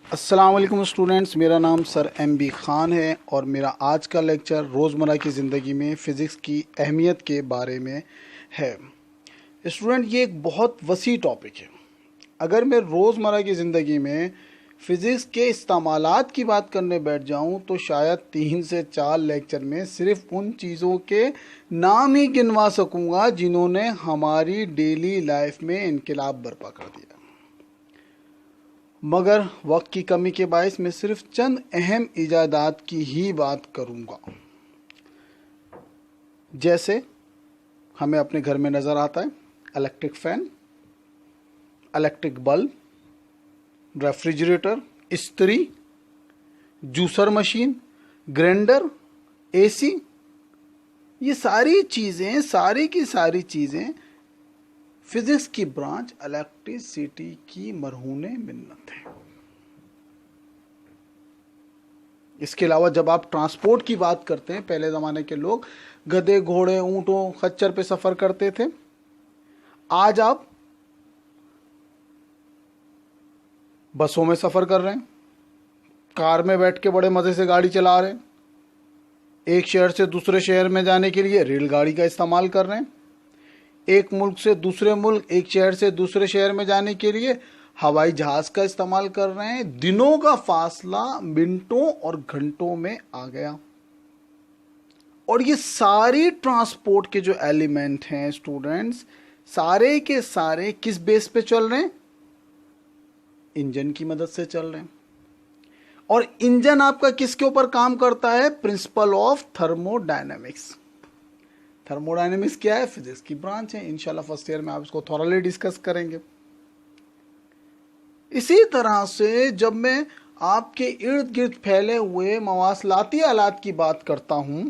अस्सलाम वालेकुम स्टूडेंट्स, मेरा नाम सर MB ख़ान है और मेरा आज का लेक्चर रोज़मर्रा की ज़िंदगी में फ़िज़िक्स की अहमियत के बारे में है। स्टूडेंट, ये एक बहुत वसी टॉपिक है। अगर मैं रोज़मर्रा की ज़िंदगी में फ़िज़िक्स के इस्तेमालात की बात करने बैठ जाऊं तो शायद 3 से 4 लेक्चर में सिर्फ उन चीज़ों के नाम ही गिनवा सकूंगा जिन्होंने हमारी डेली लाइफ में इनकलाब बर्पा कर दिया। मगर वक्त की कमी के बायस मैं सिर्फ चंद अहम इजादात की ही बात करूंगा। जैसे हमें अपने घर में नज़र आता है electric fan, electric bulb, refrigerator, इस्त्री, जूसर मशीन, ग्राइंडर, AC। ये सारी चीज़ें, सारी की सारी चीज़ें फिजिक्स की ब्रांच इलेक्ट्रिसिटी की मरहूने मिन्नत है। इसके अलावा जब आप ट्रांसपोर्ट की बात करते हैं, पहले ज़माने के लोग गधे, घोड़े, ऊँटों, खच्चर पे सफ़र करते थे। आज आप बसों में सफ़र कर रहे हैं, कार में बैठ के बड़े मज़े से गाड़ी चला रहे हैं, एक शहर से दूसरे शहर में जाने के लिए रेलगाड़ी का इस्तेमाल कर रहे हैं, एक मुल्क से दूसरे मुल्क, एक शहर से दूसरे शहर में जाने के लिए हवाई जहाज़ का इस्तेमाल कर रहे हैं। दिनों का फासला मिनटों और घंटों में आ गया। और ये सारी ट्रांसपोर्ट के जो एलिमेंट हैं स्टूडेंट्स, सारे के सारे किस बेस पे चल रहे हैं? इंजन की मदद से चल रहे हैं। और इंजन आपका किसके ऊपर काम करता है? Principle of thermodynamics. थर्मोडायनेमिक्स क्या है? फिजिक्स की ब्रांच है। इंशाल्लाह फर्स्ट ईयर में आप इसको थॉरली डिस्कस करेंगे। इसी तरह से जब मैं आपके इर्द गिर्द फैले हुए मवासलाती आलात की बात करता हूं,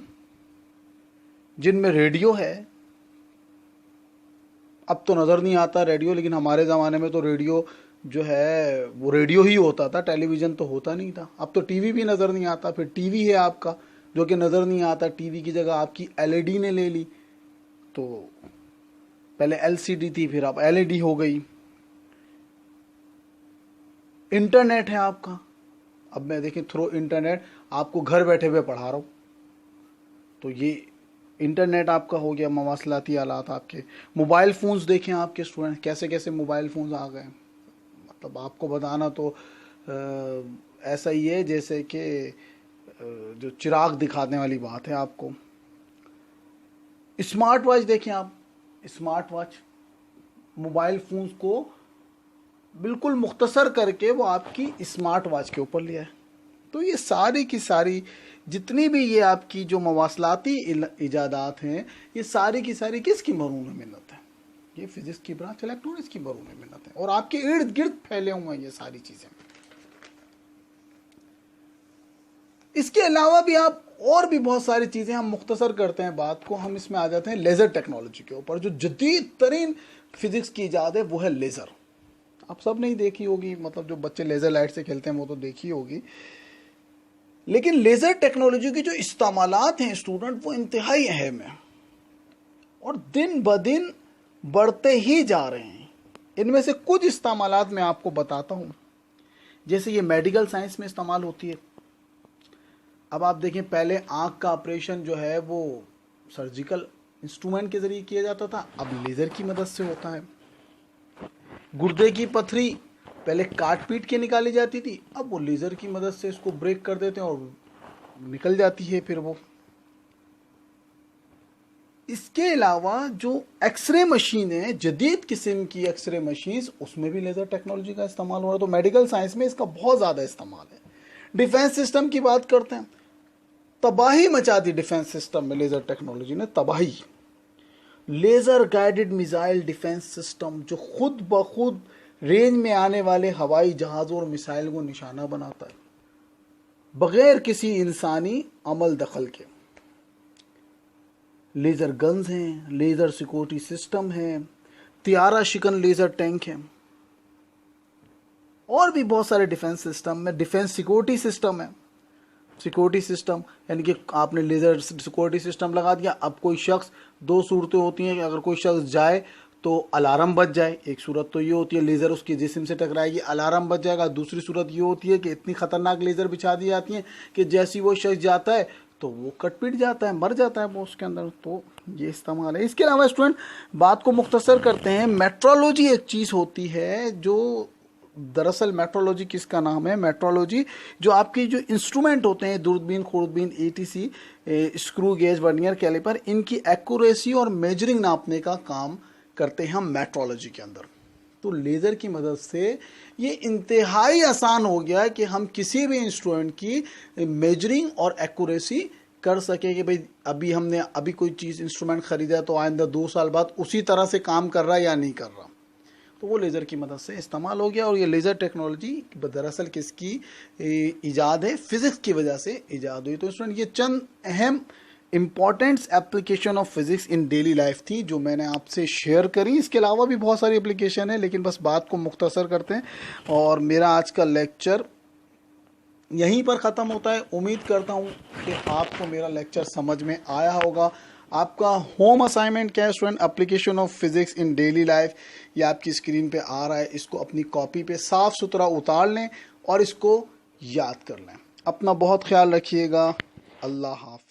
जिनमें रेडियो है, अब तो नज़र नहीं आता रेडियो, लेकिन हमारे ज़माने में तो रेडियो जो है वो रेडियो ही होता था, टेलीविज़न तो होता नहीं था। अब तो टीवी भी नज़र नहीं आता। फिर टीवी है आपका जो कि नज़र नहीं आता। टीवी की जगह आपकी LED ने ले ली। तो पहले LCD थी, फिर अब LED हो गई। इंटरनेट है आपका। अब मैं देखें थ्रू इंटरनेट आपको घर बैठे हुए पढ़ा रहा हूँ, तो ये इंटरनेट आपका हो गया। मवासलाती आलात आपके मोबाइल फ़ोन्स देखें आपके स्टूडेंट, कैसे कैसे मोबाइल फ़ोन्स आ गए। मतलब आपको बताना तो ऐसा ही है जैसे कि जो चिराग दिखाने वाली बात है आपको। स्मार्ट वॉच देखें आप। स्मार्ट वॉच मोबाइल फ़ोन्स को बिल्कुल मुख्तसर करके वो आपकी स्मार्ट वॉच के ऊपर लिया है। तो ये सारी की सारी जितनी भी ये आपकी जो मवासलाती इजादात हैं, ये सारी की सारी किसकी मरहून मिन्नत है? ये फिजिक्स की ब्रांच इलेक्ट्रॉनिक्स की मरहून मिन्नत है। और आपके इर्द गिर्द फैले हुए हैं ये सारी चीज़ें। इसके अलावा भी आप और भी बहुत सारी चीज़ें, हम मुख्तसर करते हैं बात को, हम इसमें आ जाते हैं लेज़र टेक्नोलॉजी के ऊपर। जो जदीद तरीन फिजिक्स की इजाद है वो है लेज़र। आप सब नहीं देखी होगी, मतलब जो बच्चे लेज़र लाइट से खेलते हैं वो तो देखी होगी, लेकिन लेज़र टेक्नोलॉजी की जो इस्तेमालात हैं स्टूडेंट, वो इंतहाई अहम है और दिन ब दिन बढ़ते ही जा रहे हैं। इनमें से कुछ इस्तेमालात मैं आपको बताता हूँ। जैसे ये मेडिकल साइंस में इस्तेमाल होती है। अब आप देखें, पहले आँख का ऑपरेशन जो है वो सर्जिकल इंस्ट्रूमेंट के ज़रिए किया जाता था, अब लेज़र की मदद से होता है। गुर्दे की पथरी पहले काट पीट के निकाली जाती थी, अब वो लेज़र की मदद से इसको ब्रेक कर देते हैं और निकल जाती है फिर वो। इसके अलावा जो एक्सरे मशीन है, जदीद किस्म की एक्सरे मशीन्स, उसमें भी लेज़र टेक्नोलॉजी का इस्तेमाल हो रहा है। तो मेडिकल साइंस में इसका बहुत ज़्यादा इस्तेमाल है। डिफेंस सिस्टम की बात करते हैं, तबाही मचा दी डिफेंस सिस्टम में लेज़र टेक्नोलॉजी ने, तबाही। Laser guided missile defence system जो खुद ब खुद रेंज में आने वाले हवाई जहाज़ों और मिसाइल को निशाना बनाता है बग़ैर किसी इंसानी अमल दखल के। लेज़र गन्स हैं, लेज़र सिक्योरिटी सिस्टम है, तियारा शिकन लेज़र टैंक है, और भी बहुत सारे डिफेंस सिस्टम में। डिफेंस सिक्योरिटी सिस्टम है। सिक्योरिटी सिस्टम यानी कि आपने लेज़र सिक्योरिटी सिस्टम लगा दिया, अब कोई शख्स, दो सूरतें होती हैं कि अगर कोई शख्स जाए तो अलार्म बज जाए, एक सूरत तो ये होती है लेज़र उसके जिस्म से टकराएगी, अलार्म बज जाएगा। दूसरी सूरत ये होती है कि इतनी ख़तरनाक लेज़र बिछा दी जाती हैं कि जैसी वो शख्स जाता है तो वो कट पीट जाता है, मर जाता है वो उसके अंदर। तो ये इस्तेमाल है। इसके अलावा स्टूडेंट बात को मुख्तसर करते हैं, मेट्रोलॉजी एक चीज़ होती है जो दरअसल मेट्रोलॉजी किसका नाम है, मेट्रोलॉजी जो आपके जो इंस्ट्रूमेंट होते हैं दूरबीन, खुर्दबीन, ETC, screw gauge, vernier calliper, इनकी एक्यूरेसी और मेजरिंग नापने का काम करते हैं हम मेट्रोलॉजी के अंदर। तो लेज़र की मदद से ये इंतहाई आसान हो गया है कि हम किसी भी इंस्ट्रूमेंट की मेजरिंग और एक्यूरेसी कर सके कि भाई अभी हमने अभी कोई चीज़ इंस्ट्रूमेंट ख़रीदा तो आइंदा 2 साल बाद उसी तरह से काम कर रहा है या नहीं कर रहा, तो वो लेज़र की मदद से इस्तेमाल हो गया। और ये लेज़र टेक्नोलॉजी दरअसल किसकी ईजाद है, फिज़िक्स की वजह से ईजाद हुई। तो स्टूडेंट ये चंद अहम importants application of physics in daily life थी जो मैंने आपसे शेयर करी। इसके अलावा भी बहुत सारी एप्लीकेशन है, लेकिन बस बात को मुख्तसर करते हैं और मेरा आज का लेक्चर यहीं पर ख़त्म होता है। उम्मीद करता हूँ कि आपको मेरा लेक्चर समझ में आया होगा। आपका होम असाइनमेंट क्या है student, application of physics in daily life, ये आपकी स्क्रीन पे आ रहा है। इसको अपनी कॉपी पे साफ़ सुथरा उतार लें और इसको याद कर लें। अपना बहुत ख्याल रखिएगा। अल्लाह हाफ़िज़।